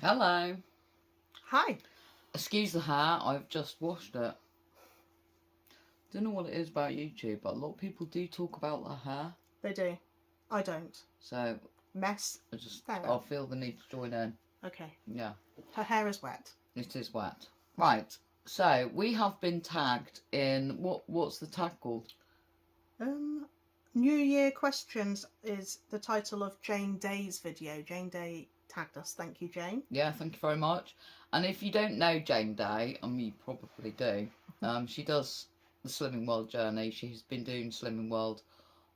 Hello. Hi. Excuse the hair, I've just washed it. Don't know what it is about YouTube, but a lot of people do talk about their hair. They do. I don't. So Mess. I feel the need to join in. Okay. Yeah. Her hair is wet. It is wet. Right. So we have been tagged in what's the tag called? New Year questions is the title of Jane Day's video. Jane Day tagged us. Thank you, Jane. Yeah, thank you very much. And if you don't know Jane Day, I mean you probably do. She does the Slimming World journey. She's been doing Slimming World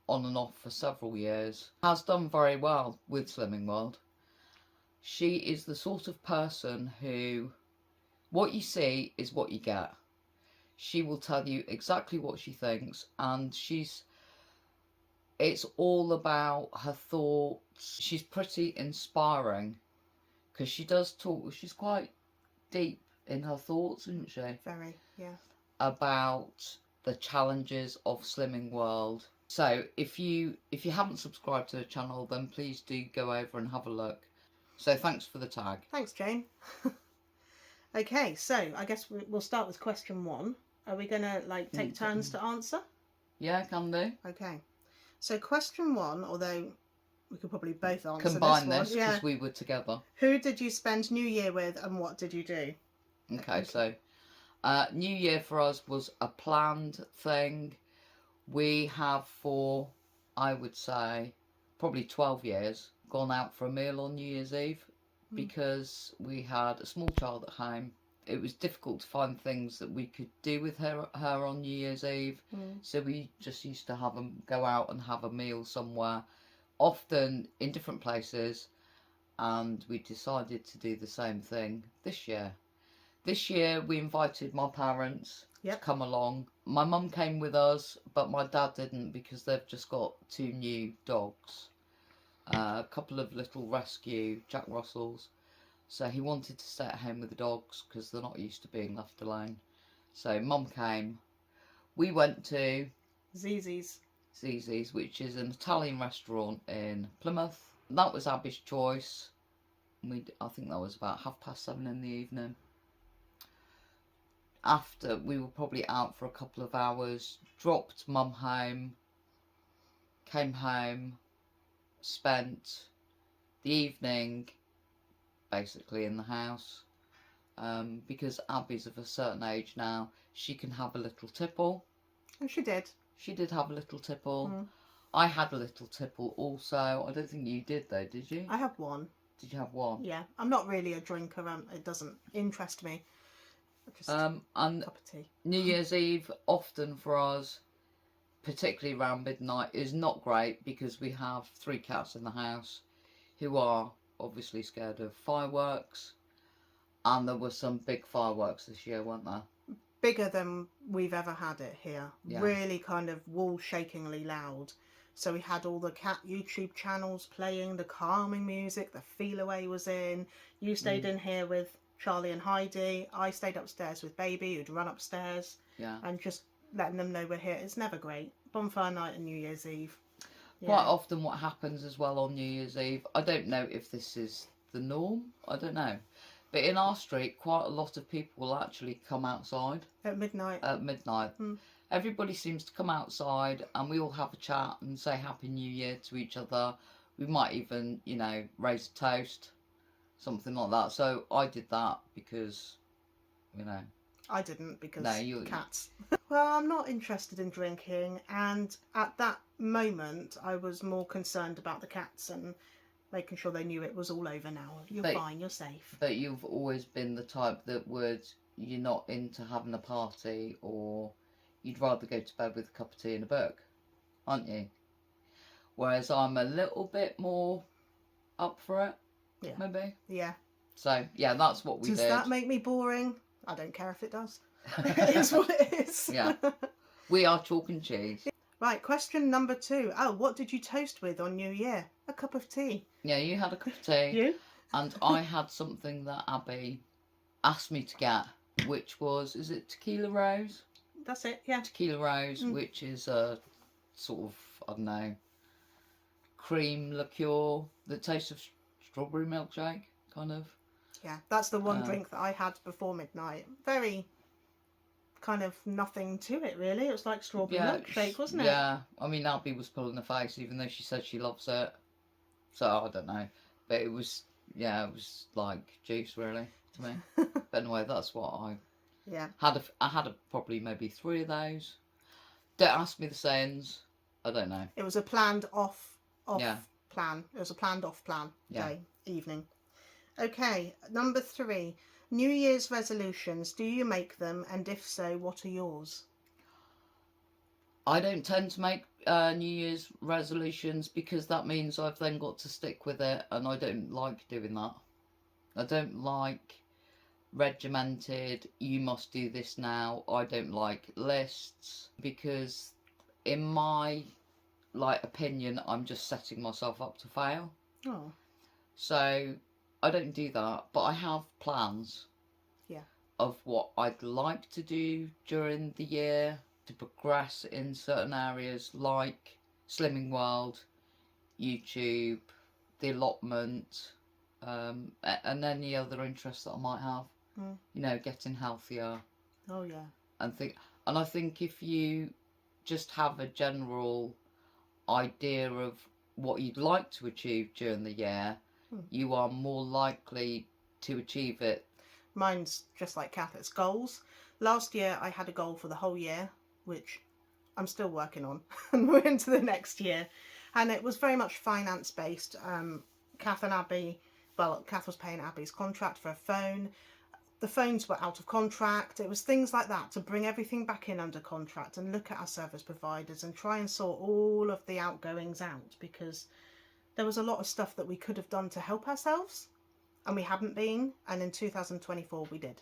on and off for several years. Has done very well with Slimming World. She is the sort of person who, what you see is what you get. She will tell you exactly what she thinks, and it's all about her thoughts. She's pretty inspiring because she does talk. She's quite deep in her thoughts, isn't she? Very, yeah. About the challenges of Slimming World. So if you haven't subscribed to the channel, then please do go over and have a look. So thanks for the tag. Thanks, Jane. Okay, so I guess we'll start with question 1. Are we going to take turns to answer? Yeah, can do. Okay. So question 1, although we could probably both answer Combine this this because we were together. Who did you spend New Year with and what did you do? Okay, so New Year for us was a planned thing. We have for, I would say, probably 12 years gone out for a meal on New Year's Eve because we had a small child at home. It was difficult to find things that we could do with her on New Year's Eve. So we just used to go out and have a meal somewhere, often in different places, and we decided to do the same thing this year. This year we invited my parents to come along. My mum came with us, but my dad didn't because they've just got 2 new dogs. A couple of little rescue Jack Russells. So he wanted to stay at home with the dogs because they're not used to being left alone. So mum came. We went to Zizi's, which is an Italian restaurant in Plymouth. That was Abby's choice. I think that was about 7:30 in the evening. After, we were probably out for a couple of hours, dropped mum home, came home, spent the evening basically in the house, because Abby's of a certain age now. She can have a little tipple. And she did. She did have a little tipple. I had a little tipple also. I don't think you did though, did you? I have one. Did you have one? Yeah, I'm not really a drinker. It doesn't interest me. Just and cup of tea. New Year's Eve often for us, particularly around midnight, is not great because we have 3 cats in the house who are obviously scared of fireworks, and there were some big fireworks this year, weren't there? Bigger than we've ever had it here. Yeah. Really kind of wall-shakingly loud. So we had all the cat YouTube channels playing, the calming music, the Feel Away was in. You stayed in here with Charlie and Heidi. I stayed upstairs with Baby, who'd run upstairs. Yeah. And just letting them know we're here. It's never great. Bonfire night and New Year's Eve. Yeah. Quite often what happens as well on New Year's Eve, I don't know if this is the norm, I don't know. But in our street, quite a lot of people will actually come outside. At midnight. Everybody seems to come outside and we all have a chat and say Happy New Year to each other. We might even, raise a toast, something like that. So I did that because, I didn't because cats. Well, I'm not interested in drinking, and at that moment I was more concerned about the cats and making sure they knew it was all over now. You're fine, you're safe. But you've always been the type that you're not into having a party, or you'd rather go to bed with a cup of tea and a book, aren't you? Whereas I'm a little bit more up for it, maybe. Yeah. So, yeah, that's what we did. Does that make me boring? I don't care if it does. It is what it is. Yeah. We are chalk and cheese. Right, question number 2. Oh, what did you toast with on New Year? A cup of tea. Yeah, you had a cup of tea. You? And I had something that Abby asked me to get, which was, is it Tequila Rose? That's it, yeah. Tequila Rose, which is a sort of, I don't know, cream liqueur that tastes of strawberry milkshake, kind of. Yeah, that's the one drink that I had before midnight. Very kind of nothing to it, really. It was like strawberry milkshake, wasn't it? Yeah, I mean, Abby was pulling her face, even though she said she loves it. So, I don't know. But it was, it was like juice, really, to me. But anyway, that's what I had. I had probably maybe 3 of those. Don't ask me the sayings. I don't know. It was a planned off plan. It was a planned off plan day, evening. Okay, number 3. New Year's resolutions. Do you make them? And if so, what are yours? I don't tend to make New Year's resolutions because that means I've then got to stick with it, and I don't like doing that. I don't like regimented, you must do this now. I don't like lists because in my opinion, I'm just setting myself up to fail. Oh. So I don't do that, but I have plans of what I'd like to do during the year to progress in certain areas like Slimming World, YouTube, the allotment, and any other interests that I might have. You know, getting healthier. Oh yeah. And I think if you just have a general idea of what you'd like to achieve during the year, you are more likely to achieve it. Mine's just like Kath, it's goals. Last year I had a goal for the whole year, which I'm still working on, and we're into the next year. And it was very much finance based. Kath and Abby, Kath was paying Abby's contract for a phone. The phones were out of contract. It was things like that, to bring everything back in under contract and look at our service providers and try and sort all of the outgoings out, because there was a lot of stuff that we could have done to help ourselves and we hadn't been, and in 2024 we did.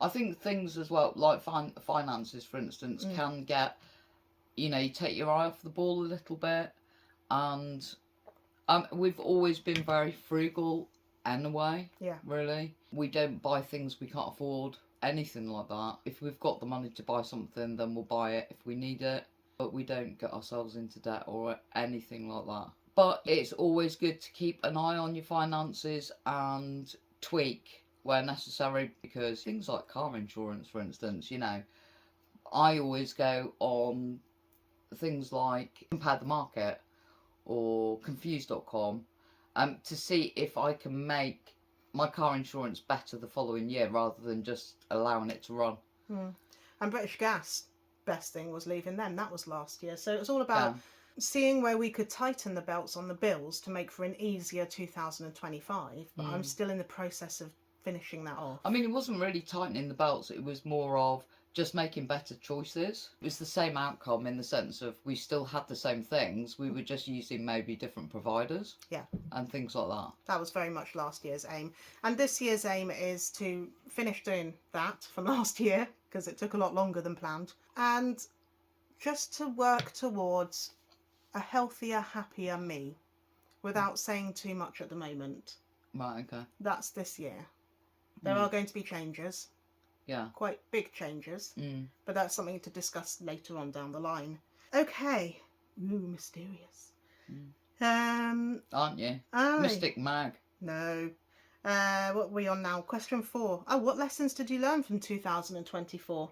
I think things as well, like finances, for instance, can get, you know, you take your eye off the ball a little bit, and we've always been very frugal anyway. Yeah. Really. We don't buy things we can't afford, anything like that. If we've got the money to buy something, then we'll buy it if we need it, but we don't get ourselves into debt or anything like that. But it's always good to keep an eye on your finances and tweak where necessary, because things like car insurance, for instance, you know, I always go on things like Compare the Market or Confused.com to see if I can make my car insurance better the following year rather than just allowing it to run. And British Gas, best thing was leaving them. That was last year. So it was all about seeing where we could tighten the belts on the bills to make for an easier 2025. But I'm still in the process of finishing that off. I mean, it wasn't really tightening the belts. It was more of just making better choices. It was the same outcome in the sense of we still had the same things. We were just using maybe different providers. Yeah. And things like that. That was very much last year's aim. And this year's aim is to finish doing that from last year, because it took a lot longer than planned. And just to work towards a healthier, happier me without saying too much at the moment. Right, okay. That's this year. There are going to be changes. Yeah. Quite big changes. But that's something to discuss later on down the line. Okay. Ooh, mysterious. Aren't you? Mystic Mag. No. What are we on now? Question 4. Oh, what lessons did you learn from 2024?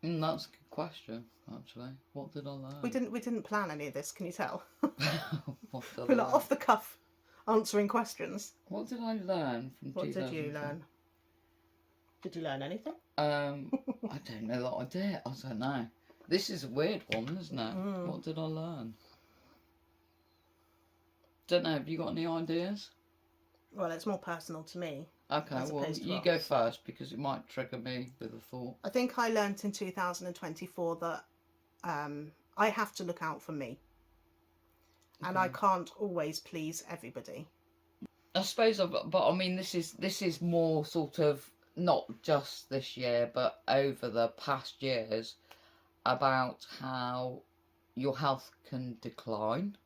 That's a good question, actually. What did I learn? We didn't plan any of this, can you tell? We're like off the cuff answering questions. What did I learn from 2024? What did you learn? Did you learn anything? I don't know that I did. I don't know. This is a weird one, isn't it? What did I learn? Don't know. Have you got any ideas? Well, it's more personal to me. Okay, well, you go first, because it might trigger me with a thought. I think I learnt in 2024 that I have to look out for me. Okay. And I can't always please everybody. I suppose, but I mean, this is more sort of not just this year, but over the past years, about how your health can decline.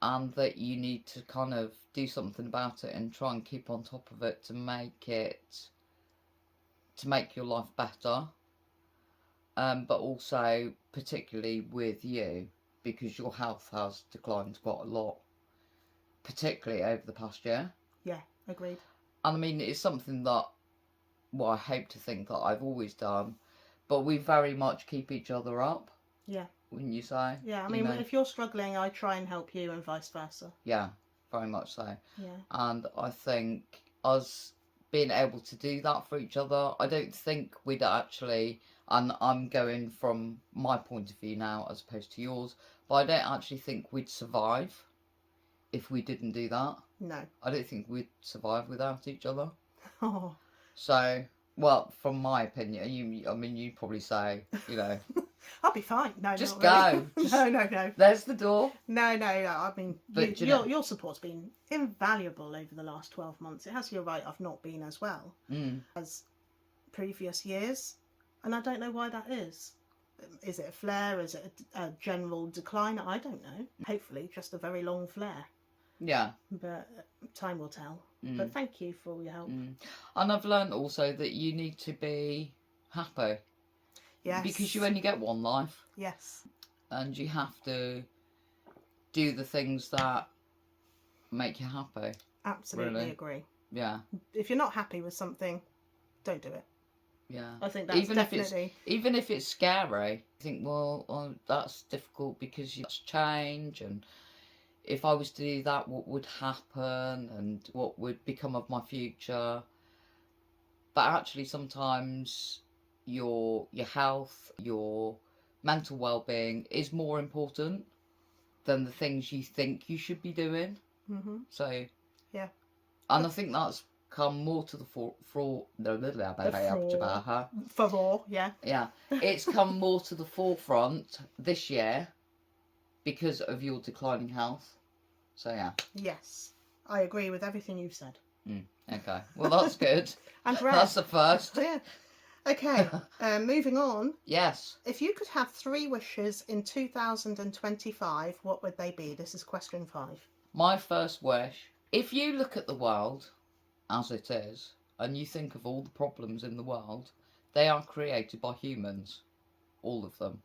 And that you need to kind of do something about it and try and keep on top of it to make your life better. But also, particularly with you, because your health has declined quite a lot, particularly over the past year. Yeah, agreed. And I mean, it's something that, well, I hope to think that I've always done, but we very much keep each other up. Yeah. Wouldn't you say? Yeah, I mean, if you're struggling, I try and help you and vice versa. Yeah, very much so. Yeah. And I think us being able to do that for each other, I don't think we'd actually, and I'm going from my point of view now as opposed to yours, but I don't actually think we'd survive if we didn't do that. No. I don't think we'd survive without each other. Oh. So, well, from my opinion, you'd probably say, I'll be fine. No, just not go. Really. No. There's the door. No. I mean, But your support's been invaluable over the last 12 months. It has. You're right. I've not been as well as previous years, and I don't know why that is. Is it a flare? Is it a general decline? I don't know. Hopefully, just a very long flare. Yeah. But time will tell. But thank you for all your help. And I've learned also that you need to be happy. Yes. Because you only get one life. Yes. And you have to do the things that make you happy. Absolutely agree. Yeah. If you're not happy with something, don't do it. Yeah. I think that's definitely... Even if it's scary, I think, well, that's difficult because it's change, and if I was to do that, what would happen and what would become of my future? But actually sometimes your health, your mental well-being is more important than the things you think you should be doing. So, yeah. And I think that's come more to the it's come more to the forefront this year because of your declining health. So yeah. Yes, I agree with everything you've said. Okay, well that's good. And that's the first. Yeah. Okay, moving on. Yes. If you could have 3 wishes in 2025, what would they be? This is question 5. My first wish, if you look at the world as it is, and you think of all the problems in the world, they are created by humans. All of them.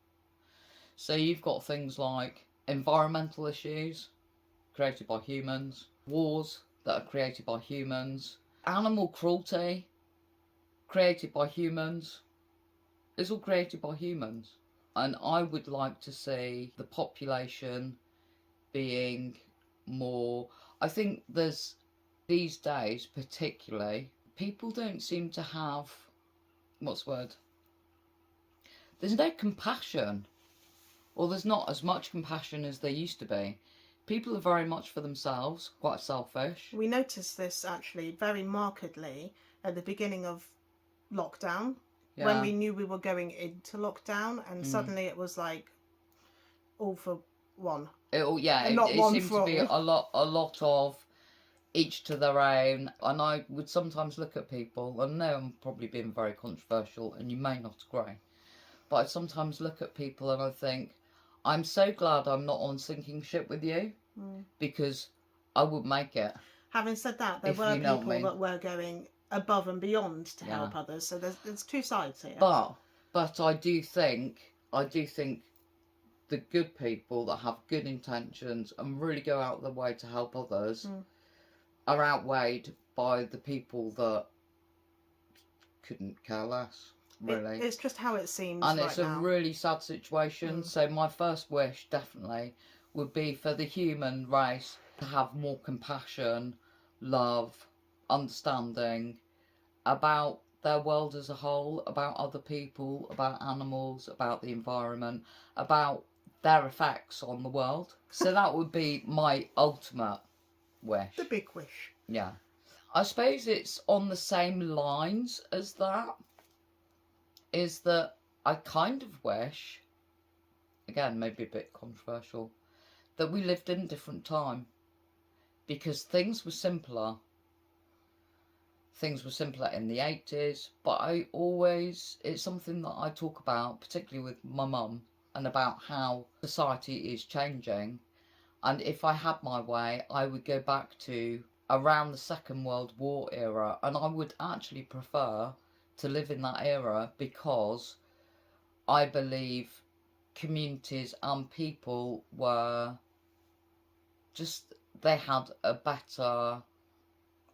So you've got things like environmental issues, created by humans, wars that are created by humans, animal cruelty, created by humans. It's all created by humans. And I would like to see the population being more... I think there's, these days particularly, people don't seem to have... what's the word? There's no compassion. Or there's not as much compassion as there used to be. People are very much for themselves, quite selfish. We noticed this actually very markedly at the beginning of lockdown, when we knew we were going into lockdown, and suddenly it was like all for one. It seemed to be a lot of each to their own. And I would sometimes look at people, and I know I'm probably being very controversial, and you may not agree, but I sometimes look at people and I think, I'm so glad I'm not on sinking ship with you, because I would make it. Having said that, there were people that were going above and beyond to help others. So there's 2 sides here. But I do think the good people that have good intentions and really go out of their way to help others are outweighed by the people that couldn't care less. Really, it's just how it seems, and right it's a now. really sad situation. So my first wish definitely would be for the human race to have more compassion, love, understanding about their world as a whole, about other people, about animals, about the environment, about their effects on the world. So that would be my ultimate wish. The big wish. Yeah. I suppose it's on the same lines as that, is that I kind of wish, again maybe a bit controversial, that we lived in a different time, because things were simpler. Things were simpler in the 80s, but it's something that I talk about, particularly with my mum, and about how society is changing. And if I had my way, I would go back to around the Second World War era, and I would actually prefer to live in that era, because I believe communities and people were just, they had a better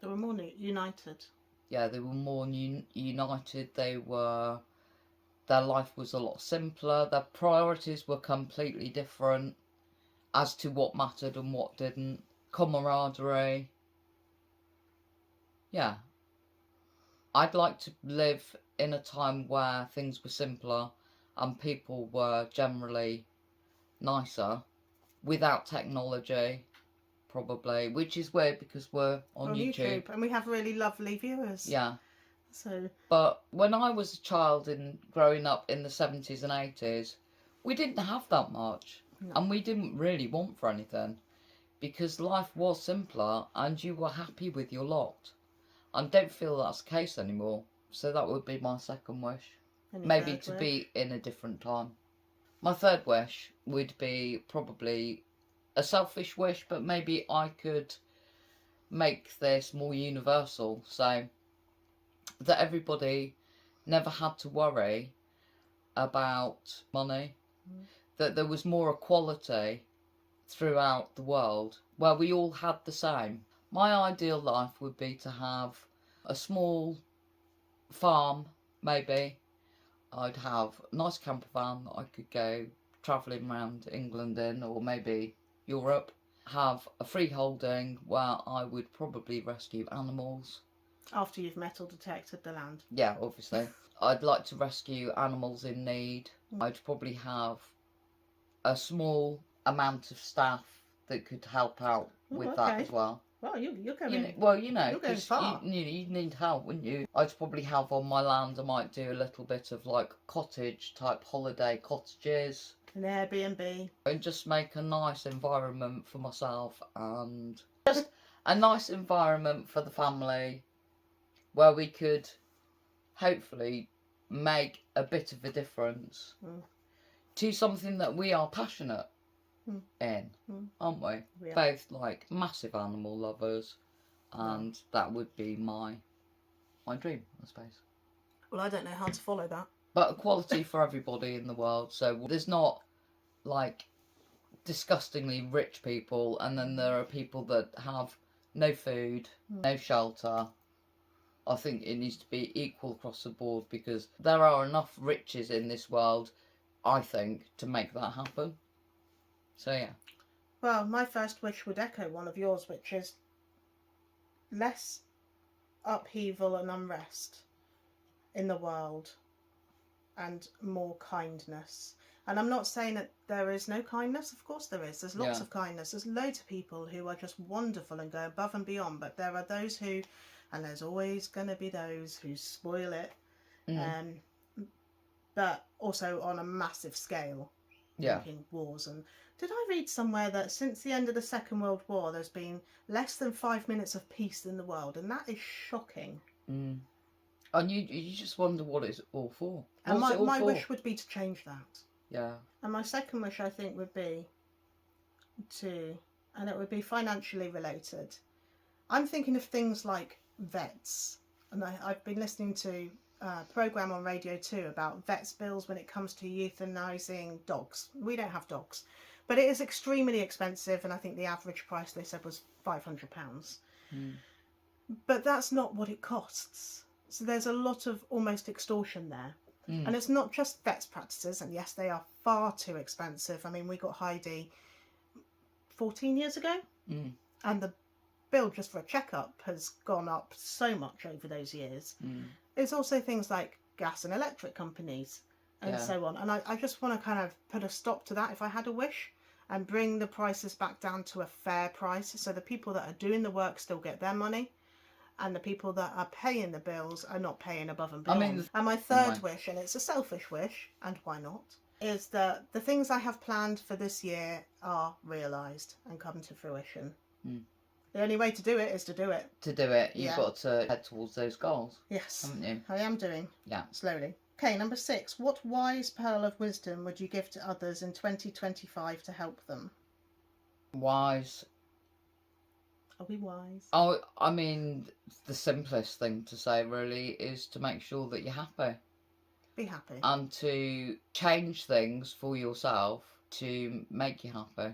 They were more united. Yeah, they were more united. Their life was a lot simpler. Their priorities were completely different as to what mattered and what didn't. Camaraderie. Yeah. I'd like to live in a time where things were simpler and people were generally nicer without technology, probably, which is weird because we're on YouTube and we have really lovely viewers. Yeah. So, but when I was a child and growing up in the 70s and 80s, we didn't have that much. No. And we didn't really want for anything because life was simpler and you were happy with your lot. I don't feel that's the case anymore. So that would be my second wish. Maybe to be in a different time. My third wish would be probably a selfish wish, but maybe I could make this more universal so that everybody never had to worry about money. That there was more equality throughout the world where we all had the same. My ideal life would be to have a small farm, maybe. I'd have a nice camper van that I could go travelling around England in, or maybe Europe. Have a freeholding where I would probably rescue animals. After you've metal detected the land. Yeah, obviously. I'd like to rescue animals in need. I'd probably have a small amount of staff that could help out with that as well. Well, you're going. You're going far. You need help, wouldn't you? I'd probably have on my land. I might do a little bit of like cottage type holiday cottages, an Airbnb, and just make a nice environment for myself and just a nice environment for the family, where we could hopefully make a bit of a difference to something that we are passionate in, aren't we? Yeah. Both like massive animal lovers, and that would be my dream, I suppose. Well, I don't know how to follow that. But equality for everybody in the world, so there's not like disgustingly rich people and then there are people that have no food, no shelter. I think it needs to be equal across the board because there are enough riches in this world, I think, to make that happen. So yeah. Well, my first wish would echo one of yours, which is less upheaval and unrest in the world and more kindness. And I'm not saying that there is no kindness. Of course there is. There's lots of kindness. There's loads of people who are just wonderful and go above and beyond. But there are those who, and there's always going to be those who spoil it. But also on a massive scale. Making wars. And did I read somewhere that since the end of the Second World War, there's been less than 5 minutes of peace in the world? And that is shocking. And you just wonder what it's all for. And my wish would be to change that. Yeah. And my second wish, I think, would be and it would be financially related. I'm thinking of things like vets. And I've been listening to a programme on Radio 2 about vets' bills when it comes to euthanising dogs. We don't have dogs. But it is extremely expensive, and I think the average price they said was £500. But that's not what it costs. So there's a lot of almost extortion there. And it's not just vets' practices, and yes, they are far too expensive. I mean, we got Heidi 14 years ago, and the bill just for a checkup has gone up so much over those years. There's also things like gas and electric companies and so on. And I just want to kind of put a stop to that if I had a wish and bring the prices back down to a fair price so the people that are doing the work still get their money and the people that are paying the bills are not paying above and beyond. And my third wish, and it's a selfish wish, and why not, is that the things I have planned for this year are realised and come to fruition. The only way to do it is to do it. To do it, you've got to head towards those goals. Yes, haven't you? I am doing. Yeah. Slowly. Okay, number 6. What wise pearl of wisdom would you give to others in 2025 to help them? Wise. Are we wise? Oh, I mean, the simplest thing to say really is to make sure that you're happy. Be happy. And to change things for yourself to make you happy.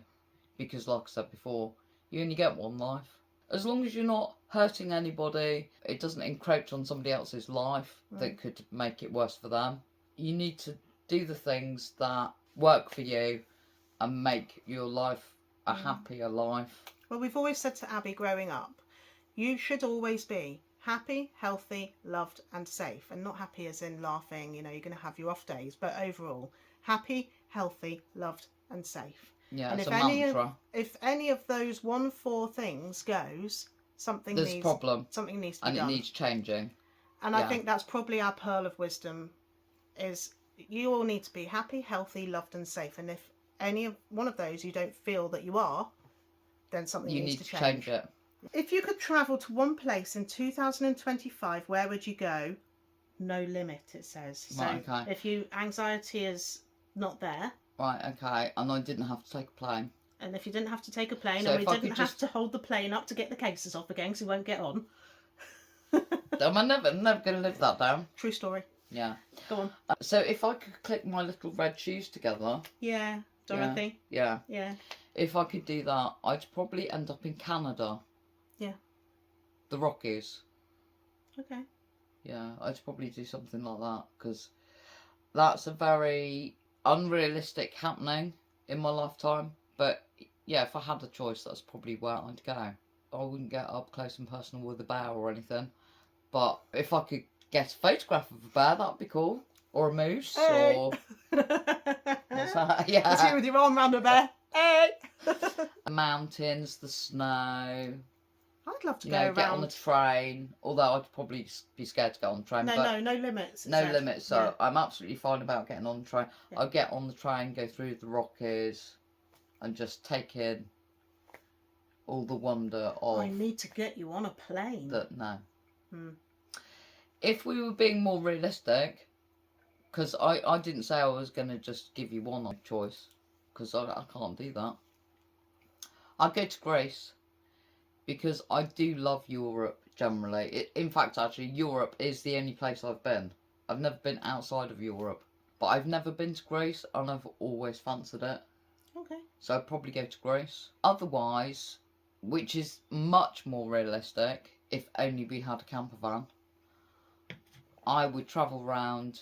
Because like I said before, you only get one life. As long as you're not hurting anybody. It doesn't encroach on somebody else's life that could make it worse for them. You need to do the things that work for you and make your life a happier life. Well, we've always said to Abby growing up, you should always be happy, healthy, loved and safe. And not happy as in laughing, you know, you're going to have your off days, but overall, happy, healthy, loved and safe. Yeah, and it's a mantra. If any of those 1-4 things goes, something needs to be done. And it needs changing. And I think that's probably our pearl of wisdom, is you all need to be happy, healthy, loved and safe. And if any of one of those you don't feel that you are, then something needs to change it. If you could travel to one place in 2025, where would you go? No limit, it says. Right, so okay. If anxiety is not there. Right, okay. And I didn't have to take a plane. And if you didn't have to take a plane, so and we didn't have to hold the plane up to get the cases off again, because we won't get on. I'm never going to live that down. True story. Yeah. Go on. So if I could click my little red shoes together. Yeah, Dorothy. Yeah. Yeah. If I could do that, I'd probably end up in Canada. Yeah. The Rockies. Okay. Yeah, I'd probably do something like that, because that's a very unrealistic happening in my lifetime. But yeah, if I had a choice, that's probably where I'd go. I wouldn't get up close and personal with a bear or anything. But if I could get a photograph of a bear, that'd be cool. Or a moose, or... What's that? Yeah. It's you with your arm around a bear. Hey! The mountains, the snow... I'd love to go get on the train, although I'd probably be scared to get on the train. No limits. No limits, so I'm absolutely fine about getting on the train. Yeah. I'll get on the train, go through the Rockies, and just take in all the wonder of... I need to get you on a plane. If we were being more realistic, because I didn't say I was going to just give you one choice, because I can't do that. I'd go to Greece. Because I do love Europe generally. In fact, actually, Europe is the only place I've been. I've never been outside of Europe. But I've never been to Greece, and I've always fancied it. Okay. So I'd probably go to Greece. Otherwise, which is much more realistic, if only we had a camper van, I would travel around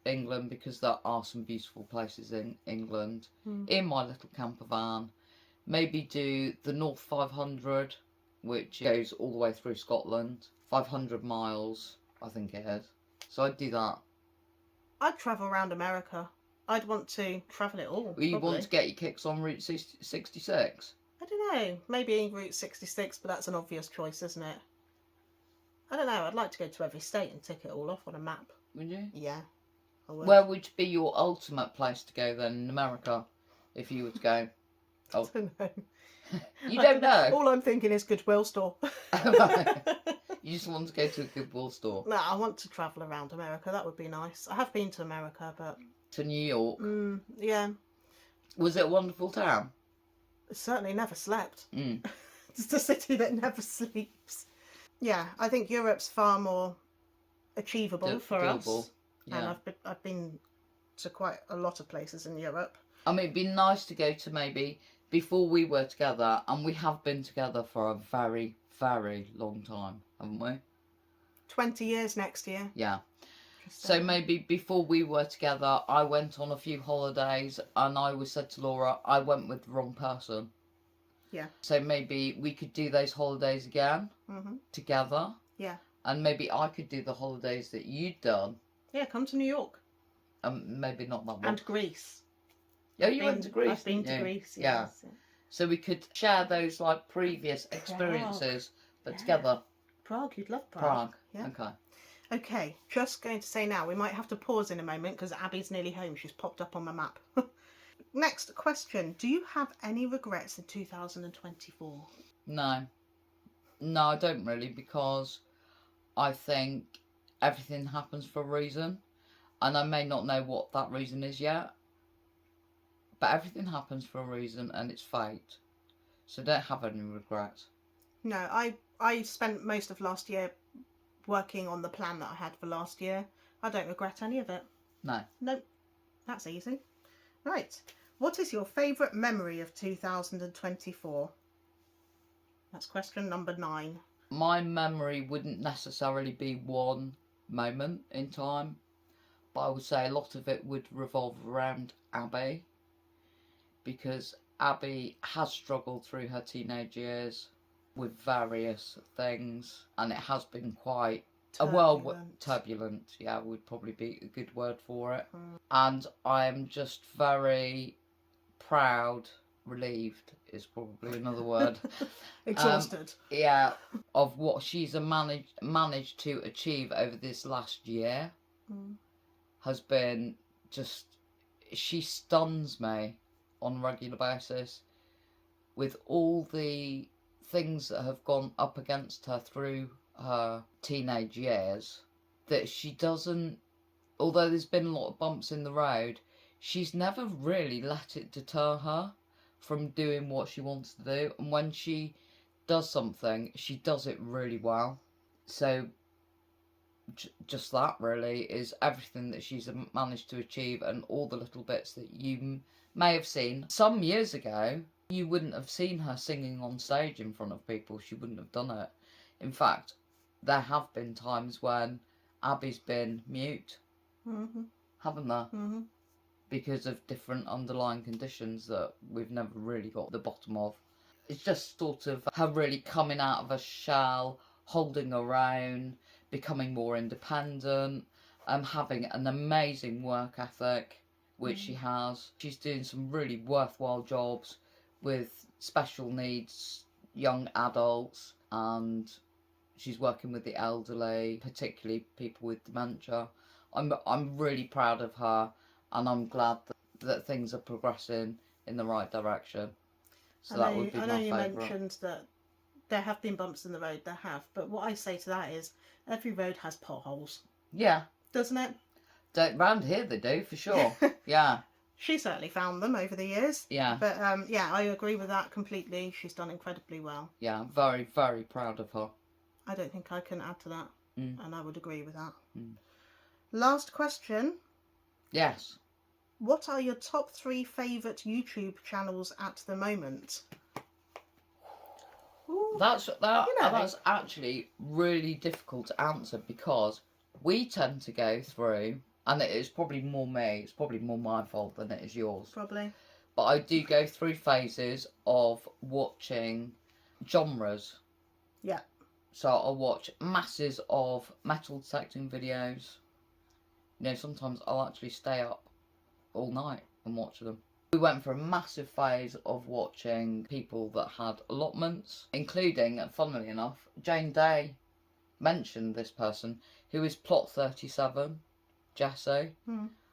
England, because there are some beautiful places in England, in my little camper van. Maybe do the North 500... which goes all the way through Scotland. 500 miles, I think it is. So I'd do that. I'd travel around America. I'd want to travel it all. You want to get your kicks on Route 66? I don't know. Maybe Route 66, but that's an obvious choice, isn't it? I don't know. I'd like to go to every state and tick it all off on a map. Would you? Yeah. I would. Where would be your ultimate place to go then in America, if you were to go? I don't know. You don't know? All I'm thinking is Goodwill store. You just want to go to a Goodwill store? No, I want to travel around America. That would be nice. I have been to America, but... To New York? Yeah. Was it a wonderful town? It certainly never slept. It's the city that never sleeps. Yeah, I think Europe's far more achievable for us. Yeah. And I've been to quite a lot of places in Europe. I mean, it'd be nice to go to maybe... before we were together, and we have been together for a very, very long time, haven't we? 20 years next year. Yeah. So maybe before we were together, I went on a few holidays, and I was said to Laura, I went with the wrong person. Yeah. So maybe we could do those holidays again, together. Yeah. And maybe I could do the holidays that you'd done. Yeah, come to New York. Maybe not that one. And Greece. Oh, you went to Greece. I've been to Greece, yes. Yeah. So we could share those like previous experiences, but together. Prague, you'd love Prague. Yeah. Okay. Okay, just going to say now, we might have to pause in a moment because Abby's nearly home. She's popped up on my map. Next question. Do you have any regrets in 2024? No. No, I don't really, because I think everything happens for a reason. And I may not know what that reason is yet. But everything happens for a reason, and it's fate. So don't have any regrets. No, I spent most of last year working on the plan that I had for last year. I don't regret any of it. No. Nope. That's easy. Right. What is your favourite memory of 2024? That's question number 9. My memory wouldn't necessarily be one moment in time, but I would say a lot of it would revolve around Abby, because Abby has struggled through her teenage years with various things, and it has been quite turbulent, yeah, would probably be a good word for it. And I'm just very proud, relieved is probably another word. Exhausted. Yeah, of what she's managed to achieve over this last year has been just, she stuns me on a regular basis with all the things that have gone up against her through her teenage years, that she doesn't, although there's been a lot of bumps in the road, she's never really let it deter her from doing what she wants to do. And when she does something, she does it really well. So just that really is everything that she's managed to achieve, and all the little bits that you may have seen. Some years ago, you wouldn't have seen her singing on stage in front of people. She wouldn't have done it. In fact, there have been times when Abby's been mute, haven't there? Because of different underlying conditions that we've never really got the bottom of. It's just sort of her really coming out of a shell, holding her own, becoming more independent, having an amazing work ethic, which she has. She's doing some really worthwhile jobs with special needs young adults, and she's working with the elderly, particularly people with dementia. I'm really proud of her, and I'm glad that things are progressing in the right direction. So that would be my favourite. I know you mentioned that there have been bumps in the road, there have, but what I say to that is every road has potholes. Yeah. Doesn't it? Round here they do, for sure. Yeah. She certainly found them over the years. Yeah. But yeah, I agree with that completely. She's done incredibly well. Yeah, very, very proud of her. I don't think I can add to that. And I would agree with that. Last question. Yes. What are your top 3 favourite YouTube channels at the moment? Ooh, that's actually really difficult to answer, because we tend to go through, and it is probably more me, it's probably more my fault than it is yours. Probably. But I do go through phases of watching genres. Yeah. So I'll watch masses of metal detecting videos. You know, sometimes I'll actually stay up all night and watch them. We went for a massive phase of watching people that had allotments, including, funnily enough, Jane Day mentioned this person, who is Plot 37, Jessie.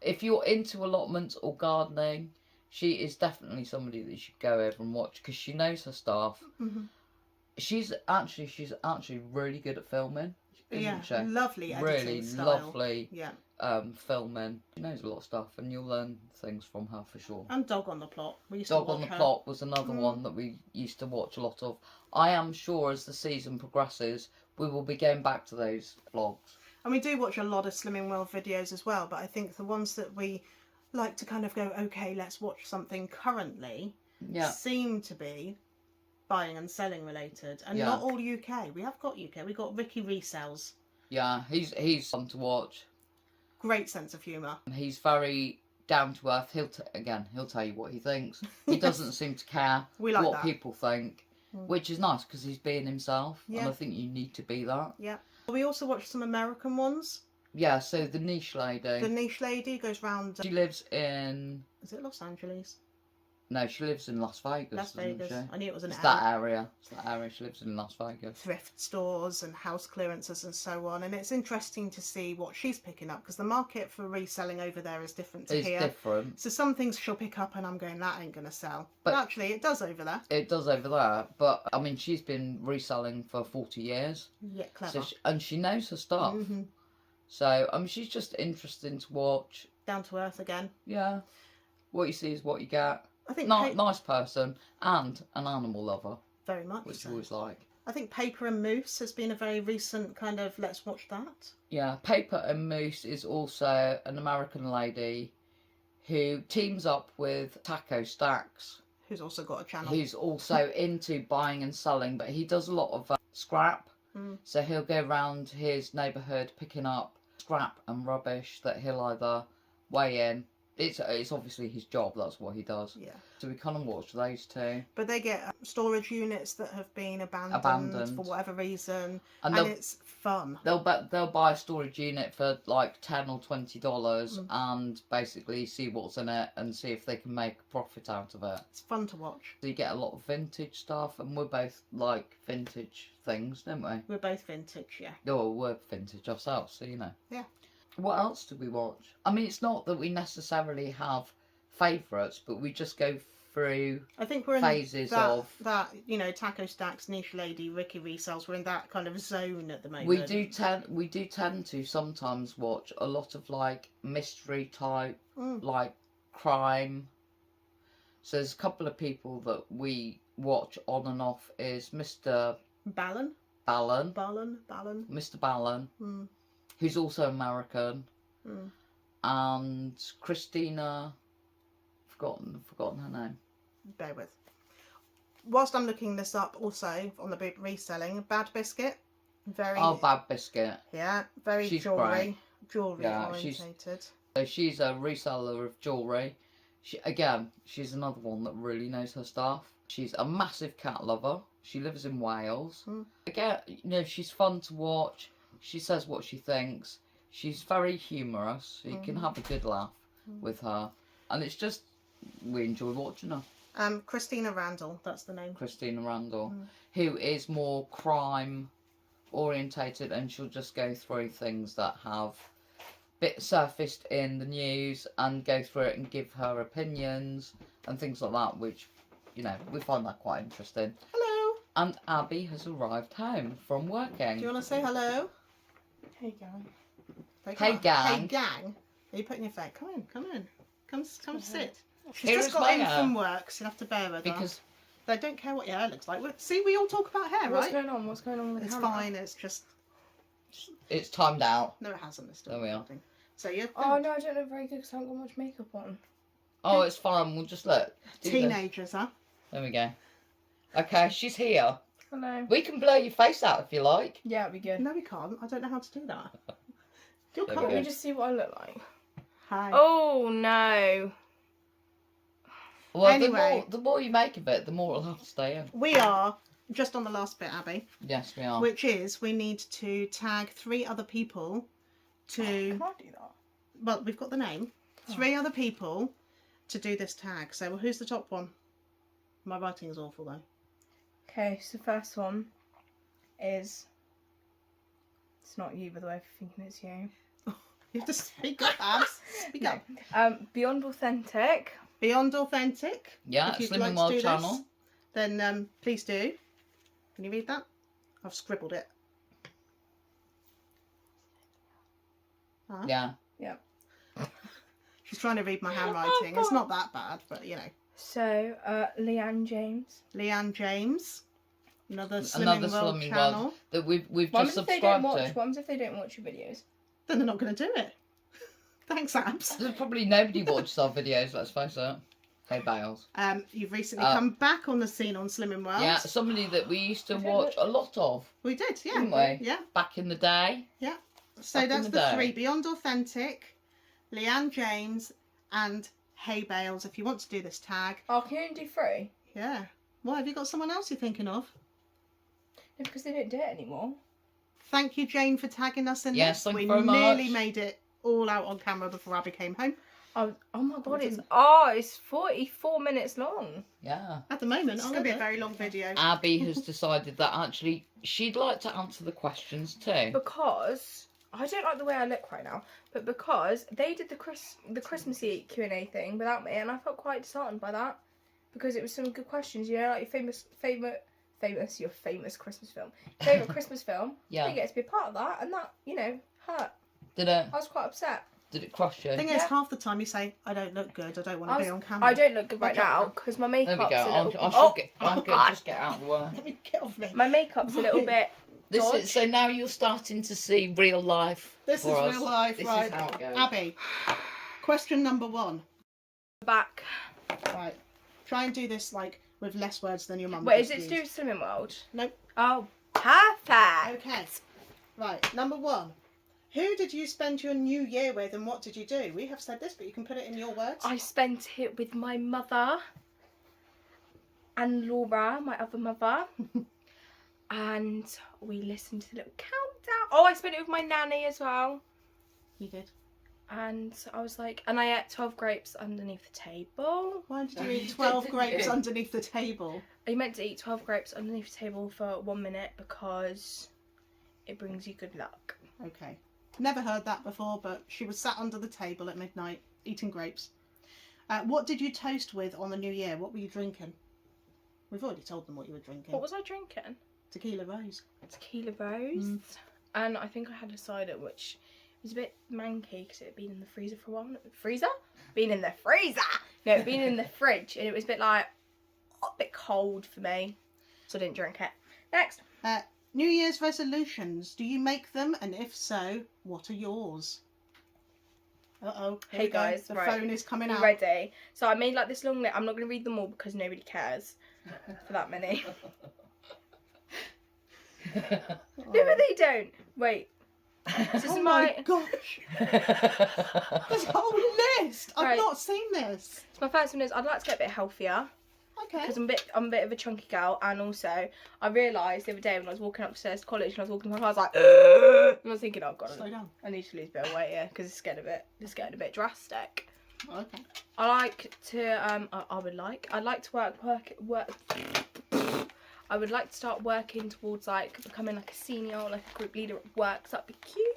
If you're into allotments or gardening, she is definitely somebody that you should go over and watch, because she knows her stuff. She's actually really good at filming, isn't she? Lovely editing really style. Lovely. Yeah. Filming. She knows a lot of stuff, and you'll learn things from her for sure. And Dog on the Plot. We used Dog to on watch the her. Plot was another one that we used to watch a lot of. I am sure as the season progresses, we will be going back to those vlogs. And we do watch a lot of Slimming World videos as well, but I think the ones that we like to kind of go, okay, let's watch something currently, seem to be buying and selling related, and not all UK. We have got UK. We got Ricky Resells. Yeah, he's fun to watch. Great sense of humour. He's very down to earth. He'll tell you what he thinks. He doesn't seem to care what people think, which is nice, because he's being himself, and I think you need to be that. Yeah. We also watch some American ones. Yeah, so the Niche Lady. The Niche Lady goes round. She lives in. Is it Los Angeles? No, she lives in Las Vegas. Las Vegas. She? I knew it was an It's that area. It's that area. She lives in Las Vegas. Thrift stores and house clearances and so on. And it's interesting to see what she's picking up, because the market for reselling over there is different to here. It's different. So some things she'll pick up and I'm going, that ain't going to sell. But actually, it does over there. It does over there. But, I mean, she's been reselling for 40 years. Yeah, clever. So and she knows her stuff. So, I mean, she's just interesting to watch. Down to earth again. Yeah. What you see is what you get. I think nice person, and an animal lover. Very much. Which you always like. I think Paper and Moose has been a very recent kind of let's watch that. Yeah, Paper and Moose is also an American lady who teams up with Taco Stacks. Who's also got a channel. Who's also into buying and selling, but he does a lot of scrap. So he'll go around his neighbourhood picking up scrap and rubbish that he'll either weigh in. It's obviously his job, that's what he does. Yeah. So we kind of watch those two. But they get storage units that have been abandoned for whatever reason, and it's fun. They'll buy a storage unit for like $10 or $20 and basically see what's in it and see if they can make a profit out of it. It's fun to watch. So you get a lot of vintage stuff, and we're both like vintage things, don't we? We're both vintage, yeah. No, we're vintage ourselves, so you know. Yeah. What else do we watch? I mean, it's not that we necessarily have favourites, but we just go through I think we're in phases of that, you know, Taco Stacks, Niche Lady, Ricky Resells. We're in that kind of zone at the moment. We do tend to sometimes watch a lot of like mystery type, like crime. So there's a couple of people that we watch on and off. Is Mr. Ballon. Mr. Ballon. Who's also American, and Christina, forgotten her name. Bear with. Whilst I'm looking this up, also on the big reselling, Bad Biscuit, Bad Biscuit. Yeah, very jewellery orientated. So she's a reseller of jewellery. She's another one that really knows her stuff. She's a massive cat lover. She lives in Wales. Again, you know, she's fun to watch. She says what she thinks. She's very humorous. So you can have a good laugh with her. And it's just, we enjoy watching her. Christina Randall, that's the name. Christina Randall, who is more crime orientated, and she'll just go through things that have surfaced in the news and go through it and give her opinions and things like that, which, you know, we find that quite interesting. Hello. And Abby has arrived home from working. Do you want to say hello? Hey gang. Hey gang. Hey gang. Are you putting your face? Come in. Come sit. She's Here just is got my in hair. from work, so you'll have to bear with her. Because they don't care what your hair looks like. See, we all talk about hair, What's right? going on? What's going on with the It's camera? fine. It's just. it's timed out. No, it hasn't. It's still There we are. recording. So you're. Oh no, I don't look very good because I haven't got much makeup on. Oh, it's fine. We'll just look. Teenagers, huh? There we go. Okay, she's here. Hello. We can blur your face out if you like. Yeah, it'd be good. No, we can't. I don't know how to do that. You're There we Let go. me just see what I look like. Hi. Oh no. Well, Anyway. the more you make of it, the more it'll have to stay in. We are just on the last bit, Abby. Yes, we are. Which is we need to tag 3 other people to. Can I do that? Well, we've got the name. 3 other people to do this tag. So, well, who's the top one? My writing is awful though. Okay, so the first one is. It's not you, by the way, if you're thinking it's you. You have to speak up, Abs. Speak up. Beyond Authentic. Beyond Authentic. Yeah, if you'd Slim like and to Wild do channel. this, then please do. Can you read that? I've scribbled it. Huh? Yeah. Yeah. She's trying to read my handwriting. It's not that bad, but you know. So, Leanne James. Leanne James. Another Slimming World channel. That we've What just if they don't subscribed watch? to. What happens if they don't watch your videos? Then they're not going to do it. Thanks, Abs. There's probably nobody watches our videos, let's face it. HeyBayles. You've recently come back on the scene on Slimming World. Yeah, somebody that we used to don't watch a lot of. We did, yeah. Didn't we? Yeah. Back in the day. Yeah. So Back in that's the the day. 3. Beyond Authentic, Leanne James, and HeyBayles. If you want to do this tag. Oh, can you only do 3? Yeah. Why, have you got someone else you're thinking of? No, because they don't do it anymore. Thank you, Jane, for tagging us in Yes, this. thank We you very nearly much. made it all out on camera before Abby came home. Oh my god, It's- it's 44 minutes long. Yeah. At the moment, it's I going to be a love it. very long video. Abby has decided that actually she'd like to answer the questions too. Because I don't like the way I look right now, but because they did the Christmassy Q&A thing without me, and I felt quite disheartened by that because it was some good questions. You know, like your famous Christmas film, favorite Christmas film. Yeah. You get to be a part of that, and that, you know, hurt. Did it? I was quite upset. Did it crush you? The thing is, Yeah. half the time you say, I don't look good, I don't want to be on camera. I don't look good right Okay. now because my There makeup's we go. a little. I'll God. just get out of the way. Let me get off me. My makeup's a little bit. This Dodge. is, so now you're starting to see real life. This is for us. real life, This right? is how it goes. Abby, question number 1. Back. Right. Try and do this like with less words than your mum. Wait, is just it to do used. with Slimming World? Nope. Oh. Perfect. Okay. Right, number 1. Who did you spend your new year with and what did you do? We have said this, but you can put it in your words. I spent it with my mother and Laura, my other mother. And we listened to the little countdown. Oh, I spent it with my nanny as well. You did. And I was like, and I ate 12 grapes underneath the table. Why did you eat 12 grapes underneath the table? I meant to eat 12 grapes underneath the table for 1 minute because it brings you good luck. Okay. Never heard that before, but she was sat under the table at midnight eating grapes. What did you toast with on the new year? What were you drinking? We've already told them what you were drinking. What was I drinking? Tequila Rose. Tequila Rose. And I think I had a cider, which was a bit manky because it had been in the freezer for a while. Freezer? Been in the freezer! No, it'd been in the fridge, and it was a bit cold for me, so I didn't drink it. Next. New Year's resolutions. Do you make them? And if so, what are yours? Uh-oh. Hey guys, the right. phone is coming out. Ready? So I made like this long list. I'm not going to read them all because nobody cares for that many. No, but they don't. Wait. This is my gosh. This whole list. I've not seen this. So my first one is I'd like to get a bit healthier. Okay. Because I'm a bit of a chunky girl, and also I realised the other day when I was walking upstairs to college and I was walking to my car, I was like, and I was thinking, oh god, slow down. I need to lose a bit of weight here because it's getting a bit drastic. Okay. I'd like to work. I would like to start working towards like becoming like a senior or like a group leader at work. So that'd be cute.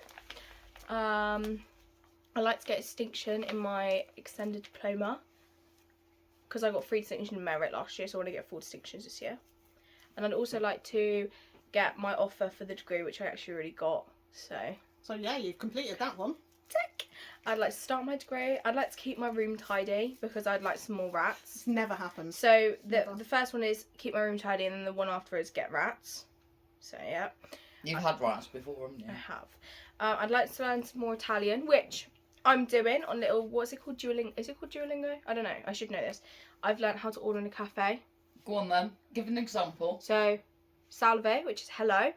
I'd like to get a distinction in my extended diploma because I got 3 distinctions in merit last year, so I want to get 4 distinctions this year. And I'd also like to get my offer for the degree, which I actually already got. So yeah, you've completed that one. Tick. I'd like to start my degree. I'd like to keep my room tidy because I'd like some more rats. It's never happened. So the first one is keep my room tidy, and then the one after is get rats. So yeah. You've had rats before, haven't you? I have. I'd like to learn some more Italian, which I'm doing on little, what's it called, Duolingo? Is it called Duolingo? I don't know. I should know this. I've learned how to order in a cafe. Go on then. Give an example. So, salve, which is hello.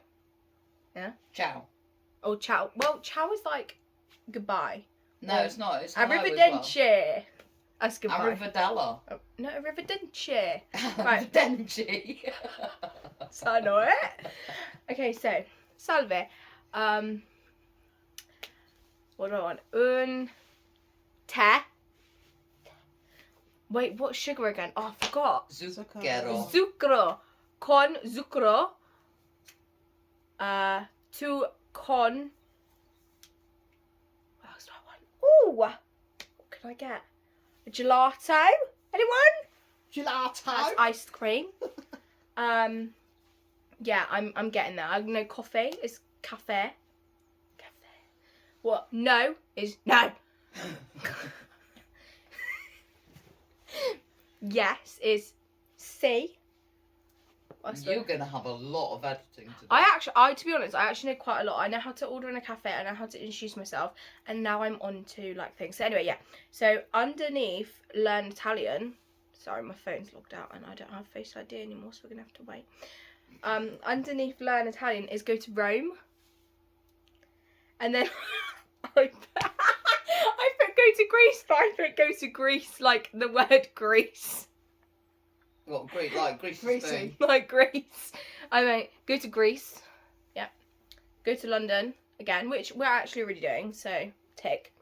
Yeah. Ciao. Or ciao. Well, ciao is like goodbye. No, it's not. It's hello arrivederci. Well. That's goodbye. Arrivedella. Oh, no, arrivederci. Right. Arrivederci. So I know it. Okay, so salve. What do I want? Un tè. Wait, what's sugar again? Oh, I forgot. Zucchero. Zucchero. Con zucchero. To con. What else do I want? Ooh, what can I get? A gelato. Anyone? Gelato. That's iced cream. Yeah, I'm getting there. I know coffee is cafe. What? No is no. Yes is C. You're gonna have a lot of editing to do. To be honest, I actually know quite a lot. I know how to order in a cafe. I know how to introduce myself, and now I'm on to like things. So anyway, yeah. So underneath, learn Italian. Sorry, my phone's logged out, and I don't have Face ID anymore, so we're gonna have to wait. Underneath, learn Italian is go to Rome, and then I put go to Greece, but I put go to Greece like the word Greece. What, Greece? Like Greece Greasy. Like Greece. I mean, go to Greece. Yeah. Go to London again, which we're actually already doing, so tick.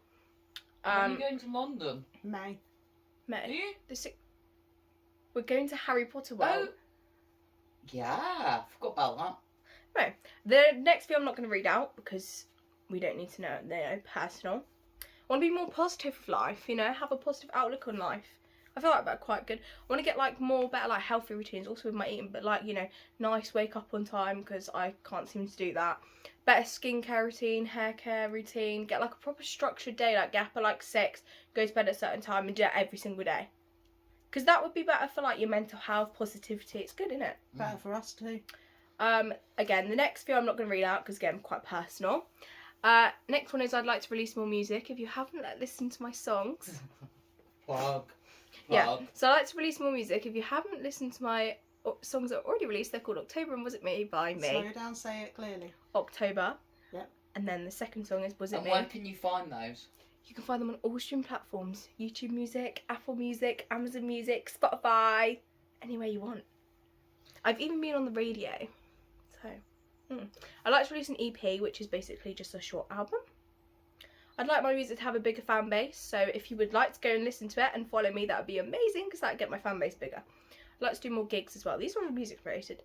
When are you going to London? May. Are you? We're going to Harry Potter World. Oh. Yeah, I forgot about that. No. The next few I'm not going to read out because we don't need to know. They're personal. I want to be more positive with life, have a positive outlook on life. I feel like that's quite good. I want to get better like healthy routines also with my eating, but nice wake up on time because I can't seem to do that. Better skincare routine, hair care routine, get like a proper structured day, like get up at 6, go to bed at a certain time and do it every single day. Because that would be better for like your mental health, positivity. It's good, isn't it? Better for us too. Again, the next few I'm not going to read out because again, quite personal. Next one is I'd like to release more music. If you haven't listened to my songs, Plug. Yeah, so I like to release more music. If you haven't listened to my songs that are already released. They're called October and Was It Me by me. Slow down, say it clearly. October. Yep. And then the second song is Was It And Me. where can you find those? You can find them on all stream platforms. YouTube Music, Apple Music, Amazon Music, Spotify, anywhere you want. I've even been on the radio. So, I'd like to release an EP, which is basically just a short album. I'd like my music to have a bigger fan base, so if you would like to go and listen to it and follow me, that would be amazing, because that would get my fan base bigger. I'd like to do more gigs as well. These are all music related.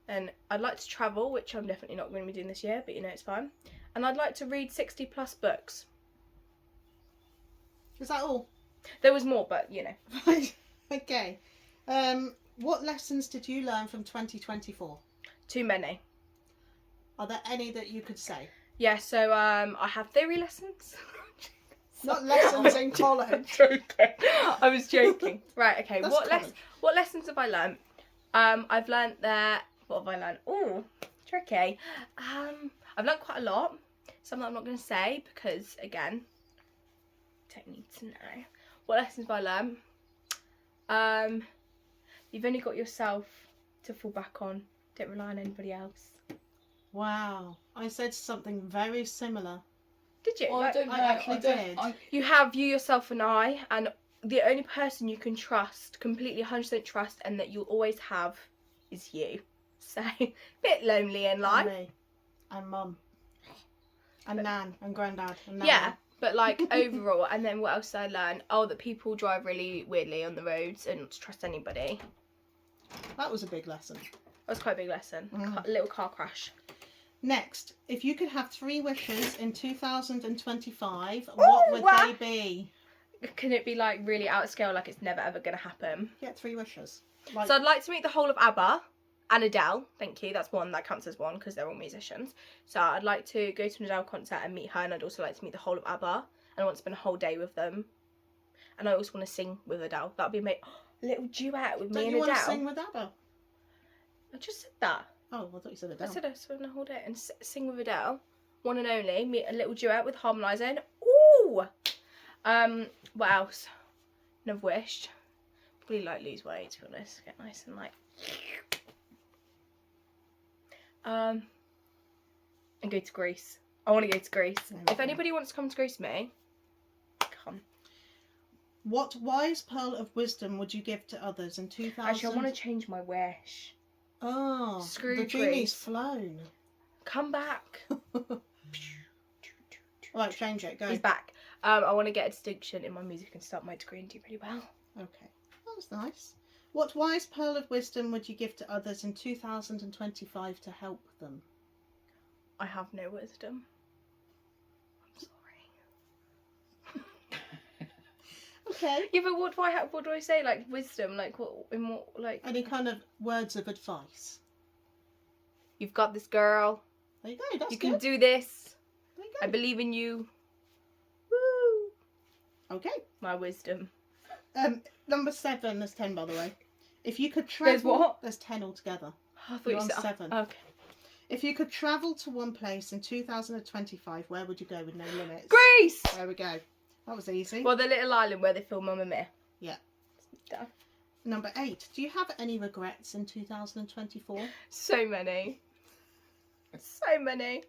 And I'd like to travel, which I'm definitely not going to be doing this year, but you know, it's fine. And I'd like to read 60 plus books. Is that all? There was more, but you know. Right. Okay. What lessons did you learn from 2024? Too many. Are there any that you could say? Yeah, so I have theory lessons. Not lessons in college. I was joking. Right, okay. That's What lessons have I learnt? I've learnt that... What have I learnt? Oh, tricky. I've learnt quite a lot. Some that I'm not going to say because, again, don't need to know. What lessons have I learnt? You've only got yourself to fall back on. Don't rely on anybody else. Wow. I said something very similar. Did you? Well, I don't know. I actually did. You have you, yourself and I, and the only person you can trust, completely 100% trust, and that you'll always have is you. So, bit lonely in life. And me. And mum. And nan. And granddad. And nan. Yeah, but like overall, and then what else did I learn? Oh, that people drive really weirdly on the roads and not to trust anybody. That was a big lesson. That was quite a big lesson. A little car crash. Next, if you could have 3 wishes in 2025, what would they be? Can it be like really out of scale, like it's never ever going to happen? Get 3 wishes. Like, So I'd like to meet the whole of ABBA and Adele. Thank you. That's one. That counts as one because they're all musicians. So I'd like to go to an Adele concert and meet her, and I'd also like to meet the whole of ABBA. And I want to spend a whole day with them. And I also want to sing with Adele. That'd be a little duet with me don't and you Adele. want to sing with ABBA? I just said that. Oh, I thought you said Adele. I said I'd spend a whole day and sing with Adele. One and only. Meet a little duet with harmonising. Ooh! What else? I've wished. Probably like lose weight, to be honest. Get nice and like. And go to Greece. I want to go to Greece. If anybody wants to come to Greece with me, come. What wise pearl of wisdom would you give to others in 2000? Actually, I want to change my wish. Oh, Screw the Greece. genie's flown. Come back. Right, change it. Go. He's back. I want to get a distinction in my music and start my degree and do really well. Okay, that was nice. What wise pearl of wisdom would you give to others in 2025 to help them? I have no wisdom. I'm sorry. Okay. Yeah, but what do I have? What do I say? Like wisdom? Like what? In what? Like Any kind of words of advice? you've got this, girl. There you go. That's You good. can do this. There you I go. believe in you. Woo! Okay. My wisdom. Number 7. There's 10, by the way. If you could travel, There's what? There's 10 altogether. I thought You're you on said 7. Okay. If you could travel to one place in 2025, where would you go with no limits? Greece. There we go. That was easy. Well, the little island where they film Mamma Mia. Yeah. Duh. Number 8. Do you have any regrets in 2024? So many. So many.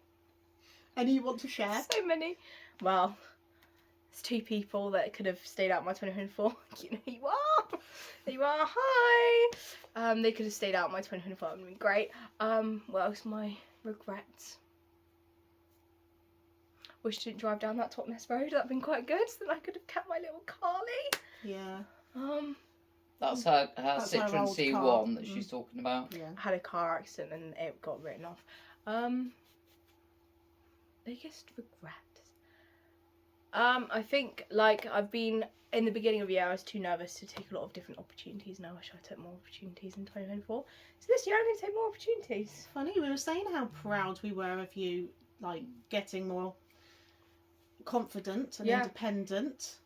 Any you want to share? So many. Well, there's 2 people that could have stayed out my 2024. You know who you are. There you are. Hi. They could have stayed out my 2024. It would have been great. What else? My regrets. Wish I didn't drive down that Totnes road. That'd been quite good. So then I could have kept my little Carly. Yeah. That's her That's her Citroen old C1 car. that she's talking about. Yeah. I had a car accident and it got written off. Biggest regret. I think like I've been in the beginning of the year I was too nervous to take a lot of different opportunities, and I wish I took more opportunities in 2024. So this year I'm going to take more opportunities. Funny, we were saying how proud we were of you, like getting more confident and independent.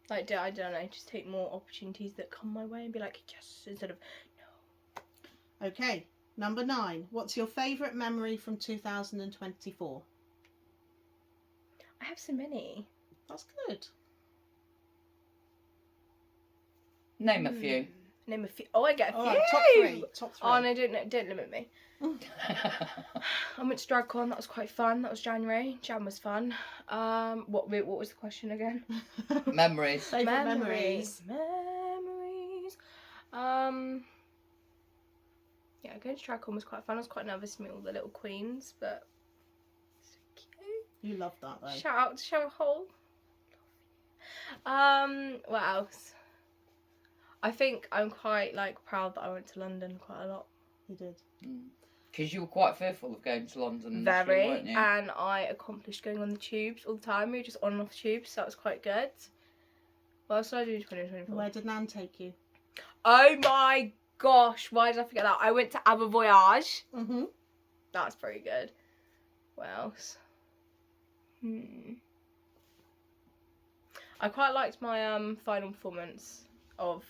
Like I don't know, just take more opportunities that come my way and be like yes instead of no. Okay, number 9. What's your favourite memory from 2024? I have so many. That's good. Name a few. Name a few. Oh, I get a few. Right, top 3. Top 3. Oh no, don't limit me. I went to DragCon. That was quite fun. That was January. Jan was fun. What was the question again? Memories. Favourite memories. Memories. Yeah, going to DragCon was quite fun. I was quite nervous to meet all the little queens, but so cute. You loved that though. Shout out to Cheryl Hole. What else? I think I'm quite like proud that I went to London quite a lot. You did. Because you were quite fearful of going to London. Very, weren't you? and I accomplished going on the tubes all the time. We were just on and off tubes, so that was quite good. What else did I do in 2024? Where did Nan take you? Oh my gosh, why did I forget that? I went to Aber Voyage. Mm-hmm. That's very good. What else? I quite liked my final performance of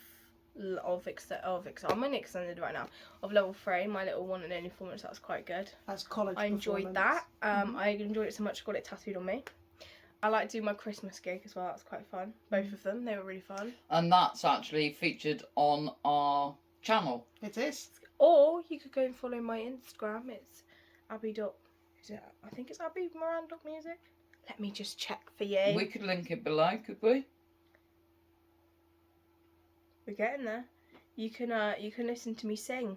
I'm only extended right now, of level 3, my little one and only performance. That was quite good. That's college. I enjoyed that. I enjoyed it so much I got it tattooed on me. I like doing my Christmas gig as well. That's quite fun. Both of them, they were really fun. And that's actually featured on our channel. It is. Or you could go and follow my Instagram. It's Abby. I think it's Abby Moran.music. Let me just check for you. We could link it below, could we? We're getting there. You can listen to me sing.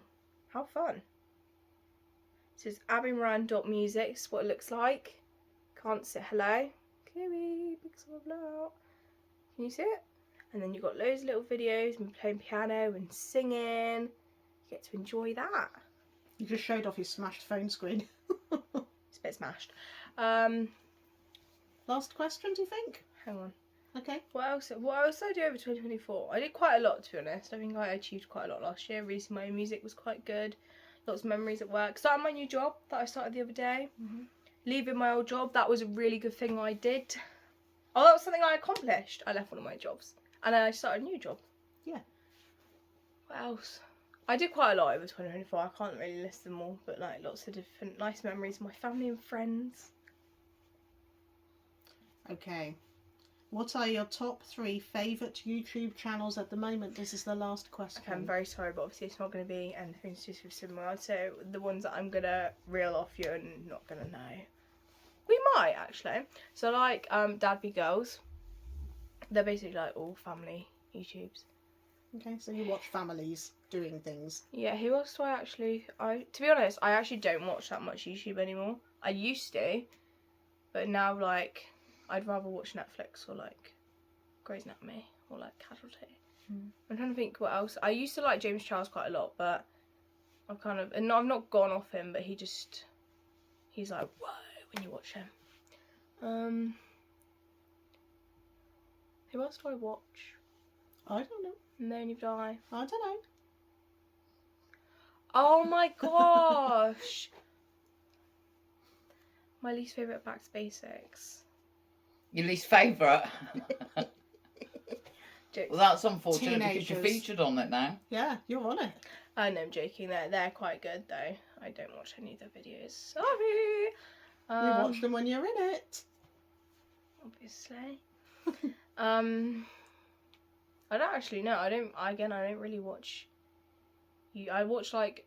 How fun. This is abbymoran.music. This is what it looks like. Can't sit. Hello. Kiwi, big sort of loud. Can you see it? And then you've got loads of little videos of me playing piano and singing. You get to enjoy that. You just showed off your smashed phone screen. It's a bit smashed. Last question, do you think? Hang on. Okay. What else did I do over 2024? I did quite a lot, to be honest. I think I achieved quite a lot last year. Releasing my own music was quite good. Lots of memories at work. Starting my new job that I started the other day. Leaving my old job, that was a really good thing I did. Oh, that was something I accomplished. I left one of my jobs. And I started a new job. Yeah. What else? I did quite a lot over 2024. I can't really list them all. But like lots of different nice memories of my family and friends. Okay. What are your top 3 favourite YouTube channels at the moment? This is the last question. Okay, I'm very sorry, but obviously it's not going to be anything super similar. So the ones that I'm going to reel off, you're not going to know. We might, actually. So like Dad Be Girls. They're basically like all family YouTubes. Okay, so you watch families doing things. Yeah, who else do to be honest, I actually don't watch that much YouTube anymore. I used to. But now, like, I'd rather watch Netflix or like Grey's Anatomy or like Casualty. I'm trying to think what else. I used to like James Charles quite a lot, but I've not gone off him, but he's like, whoa, when you watch him. Who else do I watch? I don't know. No Need Die. I don't know. Oh my gosh. My least favourite Back to Basics. Your least favourite? Jokes. Well, that's unfortunate because Teenagers. you're featured on it now. Yeah, you're on it. I know, I'm joking. They're quite good though. I don't watch any of their videos. Sorry. You watch them when you're in it. Obviously. I don't actually know. I don't really watch. I watch like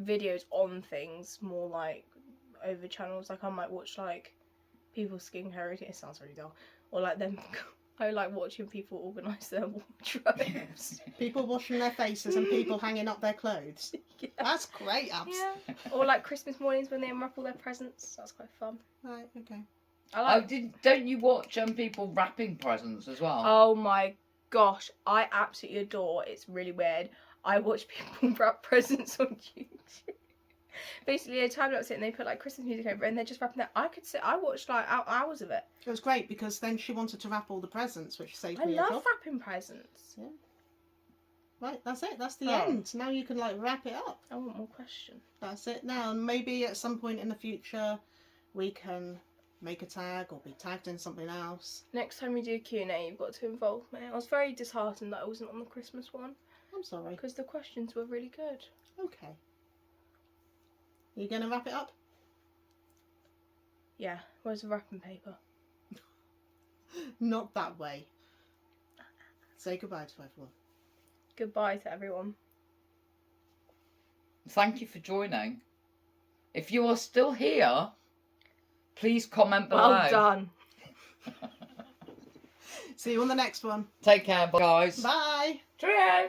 videos on things more like over channels. Like I might watch like people's skincare routine. It sounds really dull. Or like them. I like watching people organise their wardrobes. People washing their faces and people hanging up their clothes. Yeah. That's great, Abs. Yeah. Or like Christmas mornings when they unwrap all their presents. That's quite fun. Right, okay. I like. Don't you watch people wrapping presents as well? Oh my gosh, I absolutely adore. It's really weird. I watch people wrap presents on YouTube. Basically, a time lapse it and they put like Christmas music over it and they're just wrapping that. I watched like hours of it. It was great because then she wanted to wrap all the presents, which saved I me a love job. wrapping presents. Yeah. Right, that's it. That's the Oh. end. Now you can like wrap it up. I want more questions. That's it now. And maybe at some point in the future we can make a tag or be tagged in something else. Next time we do a Q&A, you've got to involve me. I was very disheartened that I wasn't on the Christmas one I'm sorry. because the questions were really good. Okay. Are you going to wrap it up? Yeah, where's the wrapping paper? Not that way. Say goodbye to everyone. Goodbye to everyone. Thank you for joining. If you are still here, please comment below. Well done. See you on the next one. Take care, guys. Bye. Cheerio.